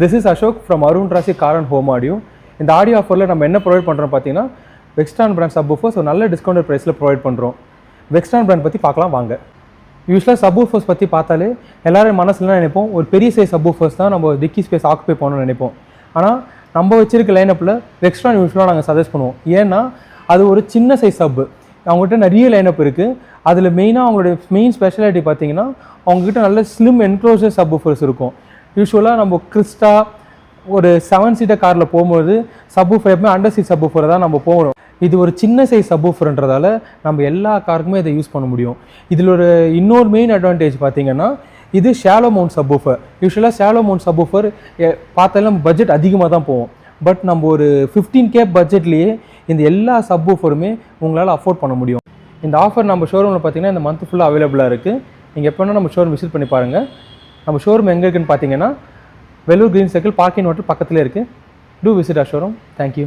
This is Ashok from Arun Rasi Car and Home Audio. இந்த audio ஆஃபரில் நம்ம என்ன ப்ரொவைட் பண்ணுறோம் பார்த்தீங்கன்னா வெக்ஸ்டான் பிராண்ட் சப்வூஃபர்ஸ் ஒரு நல்ல டிஸ்கவுண்டட் ப்ரைஸில் ப்ரொவைட் பண்ணுறோம். வெக்ஸ்டான் பிராண்ட் பற்றி பார்க்கலாம் வாங்க. யூஸ்வலாக சப்வூஃபர்ஸ் பற்றி பார்த்தாலே எல்லாரும் மனசுலாம் நினைப்போம் ஒரு பெரிய சைஸ் சப்வூஃபர்ஸ் தான் நம்ம டிக்கி ஸ்பேஸ் ஆக்குபை பண்ணணும்னு நினைப்போம். ஆனால் நம்ம வச்சிருக்க லைனப்பில் வெக்ஸ்டான் யூஸ்வலாக நாங்கள் சஜஸ்ட் பண்ணுவோம். ஏன்னா அது ஒரு சின்ன சைஸ் சப்பு. அவங்ககிட்ட நிறைய லைனப் இருக்குது. அதில் மெயினாக அவங்களுடைய மெயின் ஸ்பெஷாலிட்டி பார்த்தீங்கன்னா அவங்ககிட்ட நல்ல ஸ்லிம் என்க்ளோசர் சப்வூஃபர்ஸ் இருக்கும். யூஸ்வலாக நம்ம கிறிஸ்டா ஒரு 7 சீட்டர் காரில் போகும்போது சப்வூஃபர் எப்பவுமே அண்டர் சீட் சப்வூஃபரை தான் நம்ம போகணும். இது ஒரு சின்ன சைஸ் சப்வூஃபர்ன்றதால நம்ம எல்லா காருக்குமே இதை யூஸ் பண்ண முடியும். இதில் ஒரு இன்னொரு மெயின் அட்வான்டேஜ் பார்த்தீங்கன்னா இது ஷாலோ மவுண்ட் சப்வூஃபர். யூஸ்வலாக ஷாலோ மவுண்ட் சப்வூஃபர் பார்த்தாலும் நம்ம பட்ஜெட் அதிகமாக தான் போவோம். பட் நம்ம ஒரு 15K பட்ஜெட்லேயே இந்த எல்லா சப்வூஃபருமே உங்களால் அஃபோர்ட் பண்ண முடியும். இந்த ஆஃபர் நம்ம ஷோரூமில் பார்த்தீங்கன்னா இந்த மந்த் ஃபுல்லாக அவைலபிளாக இருக்குது. நீங்கள் எப்போ வேணால் நம்ம ஷோரூம் விசிட் பண்ணி பாருங்கள். நம்ம ஷோரூம் எங்கே இருக்குன்னு பார்த்தீங்கன்னா Vellore green circle parking hotel பக்கத்துலேயே இருக்குது. Do visit our showroom. Thank you.